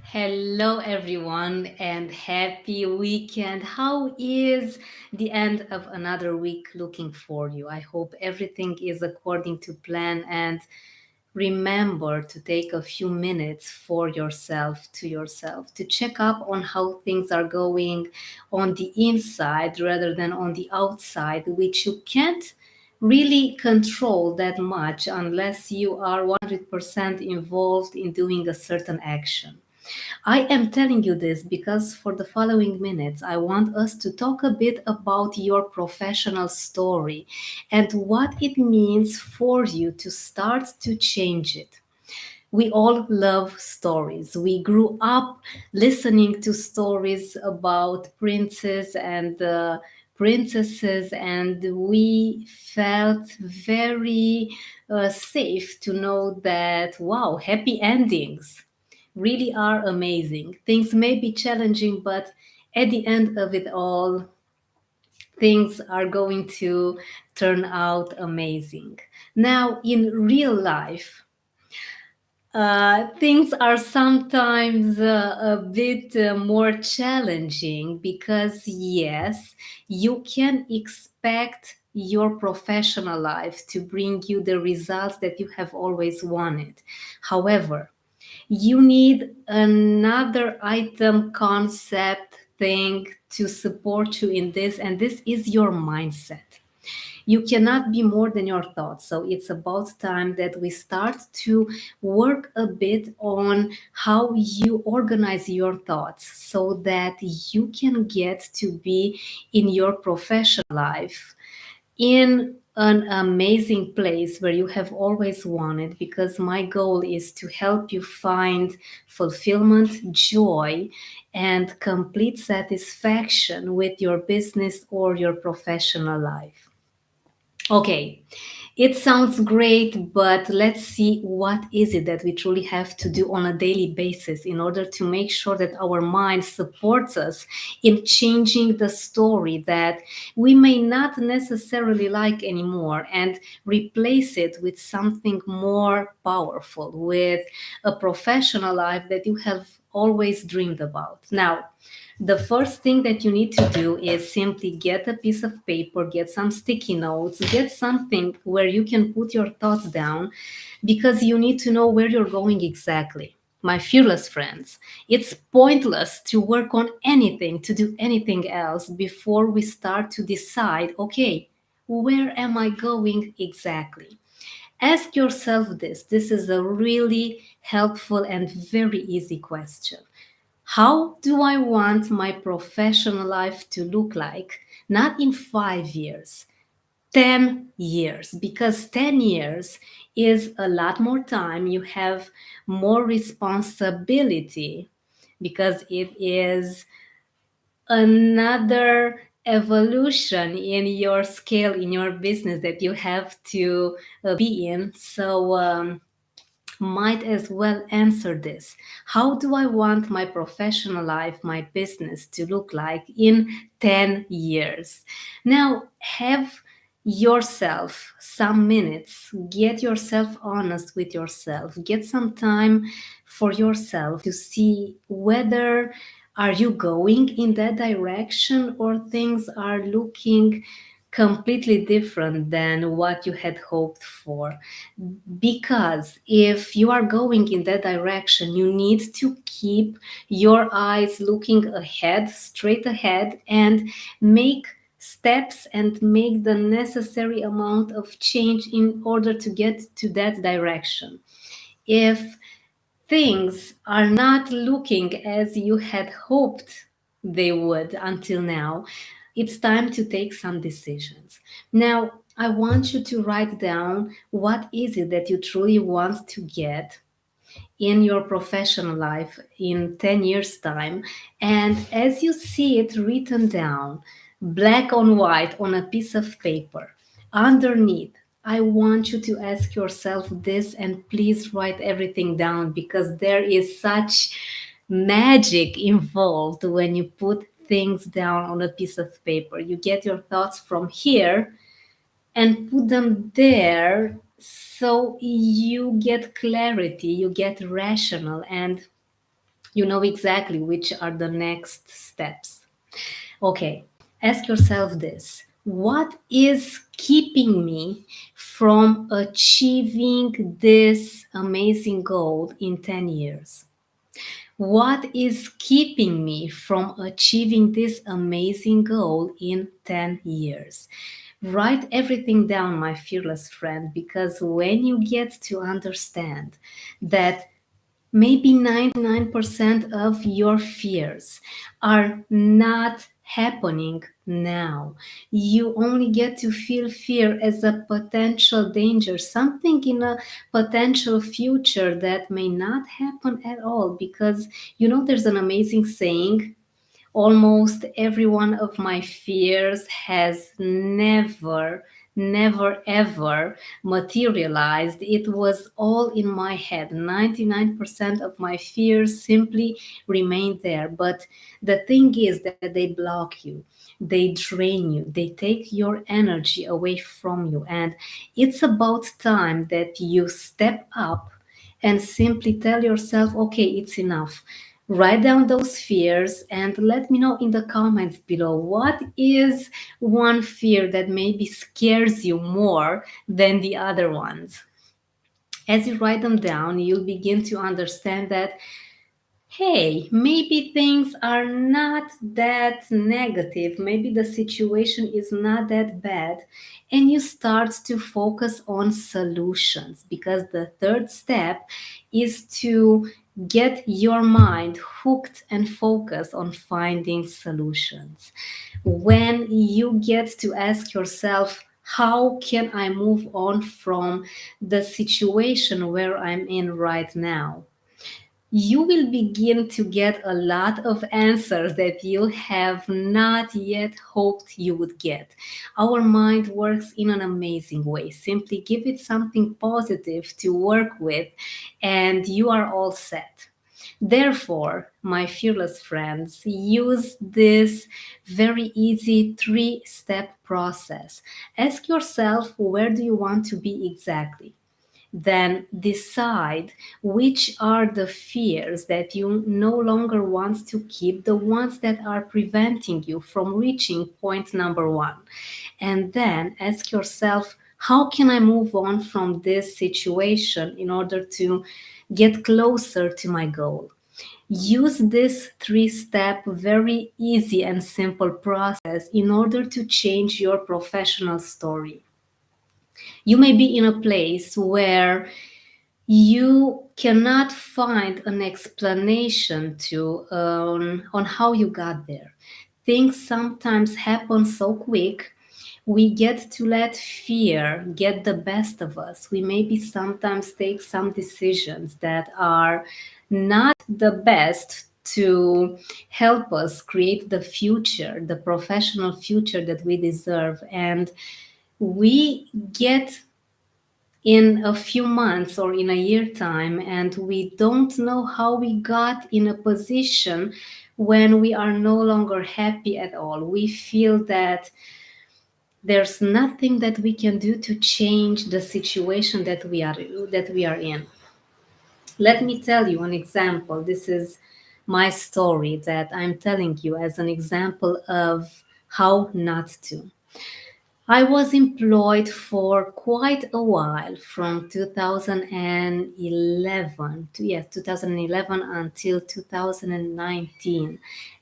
Hello, everyone, and happy weekend. How is the end of another week looking for you? I hope everything is according to plan and remember to take a few minutes for yourself, to check up on how things are going on the inside rather than on the outside, which you can't really control that much unless you are 100% involved in doing a certain action. I am telling you this because for the following minutes, I want us to talk a bit about your professional story and what it means for you to start to change it. We all love stories. We grew up listening to stories about princes and princesses, and we felt very safe to know that, wow, happy endings really are amazing. Things may be challenging, but at the end of it all, things are going to turn out amazing. Now, in real life, things are sometimes a bit more challenging because, yes, you can expect your professional life to bring you the results that you have always wanted. However, you need another item, concept, thing to support you in this, and this is your mindset. You cannot be more than your thoughts. So it's about time that we start to work a bit on how you organize your thoughts so that you can get to be in your professional life in an amazing place where you have always wanted, because my goal is to help you find fulfillment, joy, and complete satisfaction with your business or your professional life. Okay, it sounds great, but let's see what is it that we truly have to do on a daily basis in order to make sure that our mind supports us in changing the story that we may not necessarily like anymore and replace it with something more powerful, with a professional life that you have always dreamed about. Now, the first thing that you need to do is simply get a piece of paper, get some sticky notes, get something where you can put your thoughts down because you need to know where you're going exactly. My fearless friends, it's pointless to work on anything, to do anything else before we start to decide, okay, where am I going exactly? Ask yourself this. This is a really helpful and very easy question. How do I want my professional life to look like? Not in 5 years, 10 years, because 10 years is a lot more time. You have more responsibility because it is another evolution in your scale, in your business that you have to be in. So, might as well answer this. How do I want my professional life, my business to look like in 10 years? Now, have yourself some minutes, get yourself honest with yourself, get some time for yourself to see whether are you going in that direction or things are looking completely different than what you had hoped for. Because if you are going in that direction, you need to keep your eyes looking ahead, straight ahead, and make steps and make the necessary amount of change in order to get to that direction. If things are not looking as you had hoped they would until now, it's time to take some decisions. Now, I want you to write down what is it that you truly want to get in your professional life in 10 years' time. And as you see it written down, black on white on a piece of paper, underneath, I want you to ask yourself this and please write everything down because there is such magic involved when you put things down on a piece of paper. You get your thoughts from here and put them there so you get clarity, you get rational, and You know exactly which are the next steps. Okay, ask yourself this: what is keeping me from achieving this amazing goal in 10 years? What is keeping me from achieving this amazing goal in 10 years? Write everything down, my fearless friend, because when you get to understand that maybe 99% of your fears are not happening now. You only get to feel fear as a potential danger, something in a potential future that may not happen at all. Because there's an amazing saying: almost every one of my fears has never ever materialized. It was all in my head. 99% of my fears simply remain there. But the thing is that they block you, they drain you, they take your energy away from you. And it's about time that you step up and simply tell yourself, okay, it's enough. Write down those fears and let me know in the comments below, what is one fear that maybe scares you more than the other ones. As you write them down, you'll begin to understand that, hey, maybe things are not that negative. Maybe the situation is not that bad. And you start to focus on solutions, because the third step is to get your mind hooked and focus on finding solutions. When you get to ask yourself, how can I move on from the situation where I'm in right now? You will begin to get a lot of answers that you have not yet hoped you would get. Our mind works in an amazing way. Simply give it something positive to work with, and you are all set. Therefore, my fearless friends, use this very easy 3-step process. Ask yourself, where do you want to be exactly? Then decide which are the fears that you no longer want to keep, the ones that are preventing you from reaching point number one. And then ask yourself, how can I move on from this situation in order to get closer to my goal? Use this 3-step, very easy and simple process in order to change your professional story. You may be in a place where you cannot find an explanation to on how you got there. Things sometimes happen so quick. We get to let fear get the best of us. We maybe sometimes take some decisions that are not the best to help us create the future, the professional future that we deserve. And we get in a few months or in a year time, and we don't know how we got in a position when we are no longer happy at all. We feel that there's nothing that we can do to change the situation that we are in. Let me tell you an example. This is my story that I'm telling you as an example of how not to. I was employed for quite a while, from 2011 to, yes, 2011 until 2019.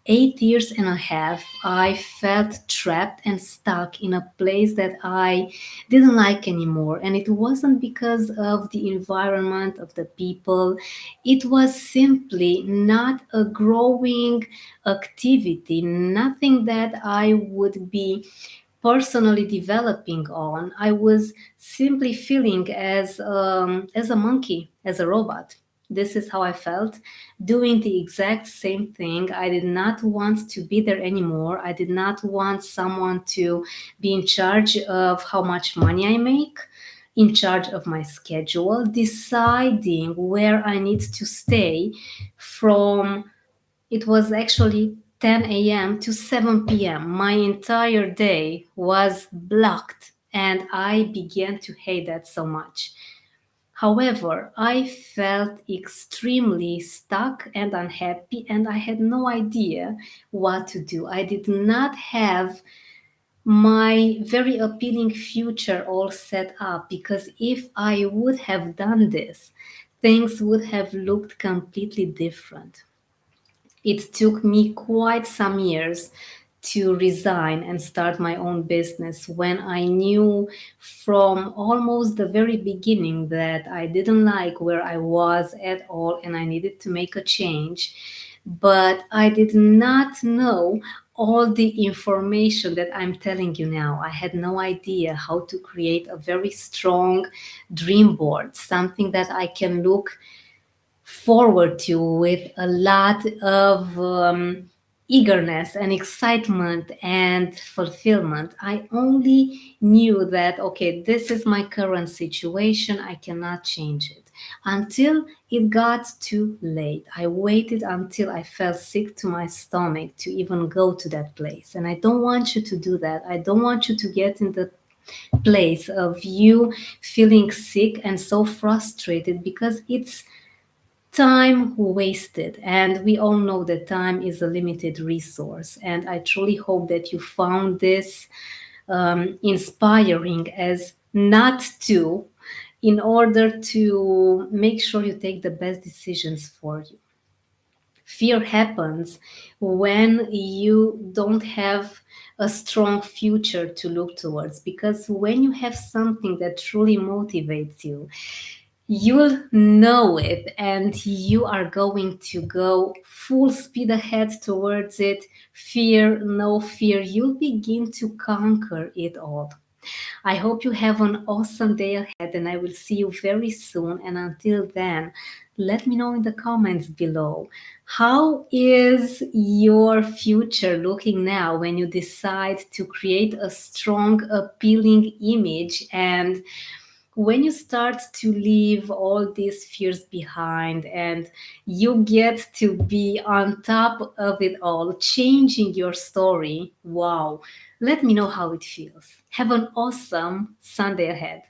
8 years and a half, I felt trapped and stuck in a place that I didn't like anymore. And it wasn't because of the environment, of the people. It was simply not a growing activity, nothing that I would be personally developing on. I was simply feeling as a monkey, as a robot. This is how I felt, doing the exact same thing. I did not want to be there anymore. I did not want someone to be in charge of how much money I make, in charge of my schedule, deciding where I need to stay from. It was actually 10 a.m. to 7 p.m. My entire day was blocked, and I began to hate that so much. However, I felt extremely stuck and unhappy, and I had no idea what to do. I did not have my very appealing future all set up, because if I would have done this, things would have looked completely different. It took me quite some years to resign and start my own business, when I knew from almost the very beginning that I didn't like where I was at all and I needed to make a change. But I did not know all the information that I'm telling you now. I had no idea how to create a very strong dream board, something that I can look forward to with a lot of eagerness and excitement and fulfillment. I only knew that, okay, this is my current situation, I cannot change it. Until it got too late. I waited until I felt sick to my stomach to even go to that place. And I don't want you to do that. I don't want you to get in the place of you feeling sick and so frustrated, because it's time wasted, and we all know that time is a limited resource. And I truly hope that you found this inspiring as not to, in order to make sure you take the best decisions for you. Fear happens when you don't have a strong future to look towards, because when you have something that truly motivates you, you'll know it and you are going to go full speed ahead towards it. Fear, no fear, you'll begin to conquer it all. I hope you have an awesome day ahead, and I will see you very soon. And until then, let me know in the comments below, how is your future looking now when you decide to create a strong, appealing image, and when you start to leave all these fears behind and you get to be on top of it all, changing your story. Wow. Let me know how it feels. Have an awesome Sunday ahead.